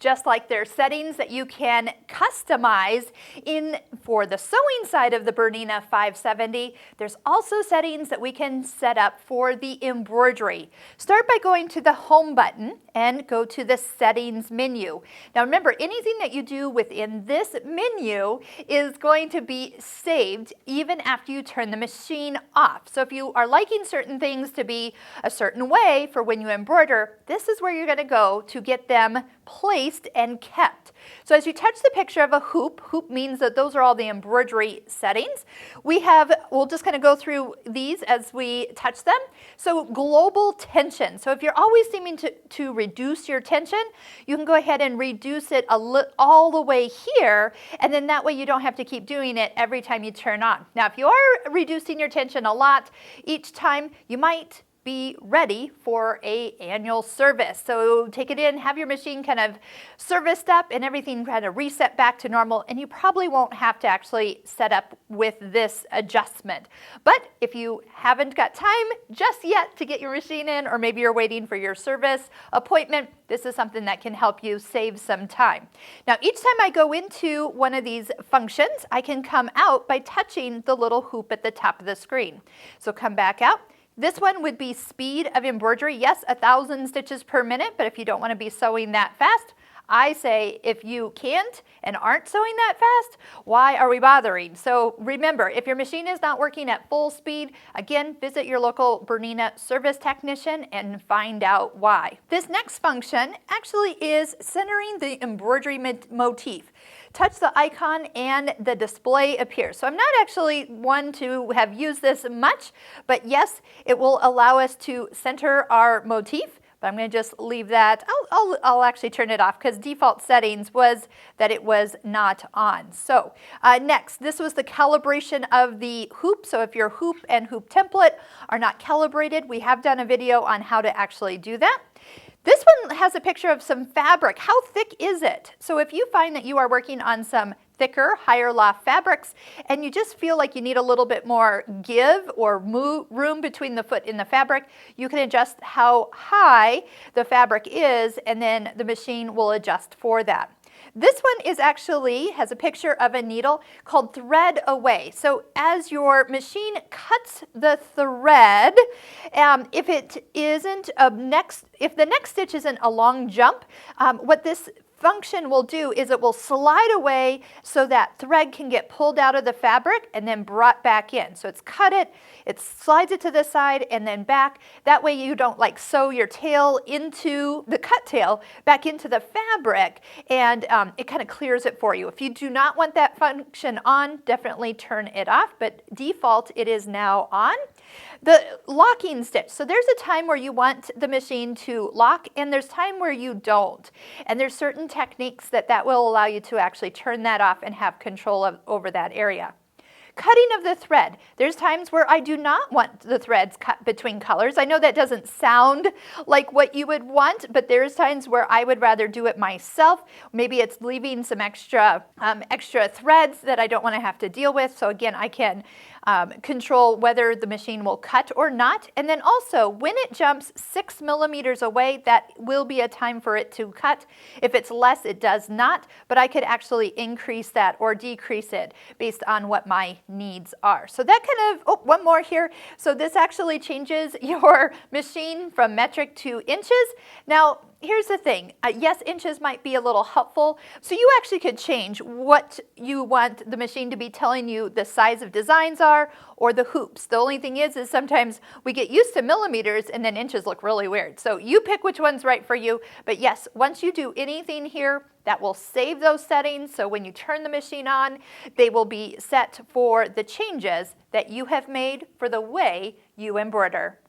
just like there's settings that you can customize for the sewing side of the Bernina 570, there's also settings that we can set up for the embroidery. Start by going to the Home button and go to the Settings menu. Now remember, anything that you do within this menu is going to be saved even after you turn the machine off. So if you are liking certain things to be a certain way for when you embroider, this is where you're going to go to get them placed and kept. So as you touch the picture of a hoop means that those are all the embroidery settings. We'll just kind of go through these as we touch them. So global tension. So if you're always seeming to reduce your tension, you can go ahead and reduce it all the way here, and then that way you don't have to keep doing it every time you turn on. Now if you are reducing your tension a lot each time, you might be ready for an annual service. So take it in, have your machine kind of serviced up and everything kind of reset back to normal, and you probably won't have to actually set up with this adjustment. But if you haven't got time just yet to get your machine in, or maybe you're waiting for your service appointment, this is something that can help you save some time. Now each time I go into one of these functions, I can come out by touching the little hoop at the top of the screen. So come back out. This one would be speed of embroidery. Yes, 1,000 stitches per minute, but if you don't want to be sewing that fast, I say if you can't and aren't sewing that fast, why are we bothering? So remember, if your machine is not working at full speed, again, visit your local Bernina service technician and find out why. This next function actually is centering the embroidery motif. Touch the icon and the display appears. So I'm not actually one to have used this much, but yes, it will allow us to center our motif. But I'm going to just leave that. I'll actually turn it off because default settings was that it was not on. So next, this was the calibration of the hoop. So if your hoop and hoop template are not calibrated, we have done a video on how to actually do that. This one has a picture of some fabric. How thick is it? So if you find that you are working on some thicker, higher loft fabrics, and you just feel like you need a little bit more give or room between the foot and the fabric, you can adjust how high the fabric is, and then the machine will adjust for that. This one has a picture of a needle called thread away. So as your machine cuts the thread, if the next stitch isn't a long jump, what this function will do is it will slide away so that thread can get pulled out of the fabric and then brought back in. So it's cut it slides it to the side and then back. That way you don't like sew your tail into the cut tail back into the fabric, and it kind of clears it for you. If you do not want that function on, definitely turn it off, but default it is now on. The locking stitch. So there's a time where you want the machine to lock, and there's time where you don't. And there's certain techniques that will allow you to actually turn that off and have control over that area. Cutting of the thread. There's times where I do not want the threads cut between colors. I know that doesn't sound like what you would want, but there's times where I would rather do it myself. Maybe it's leaving some extra threads that I don't want to have to deal with. So again, I can control whether the machine will cut or not. And then also, when it jumps 6 millimeters away, that will be a time for it to cut. If it's less, it does not, but I could actually increase that or decrease it based on what my needs are. So that kind of, one more here. So this actually changes your machine from metric to inches. Now, here's the thing. Yes, inches might be a little helpful. So you actually could change what you want the machine to be telling you the size of designs are or the hoops. The only thing is sometimes we get used to millimeters and then inches look really weird. So you pick which one's right for you. But yes, once you do anything here, that will save those settings. So when you turn the machine on, they will be set for the changes that you have made for the way you embroider.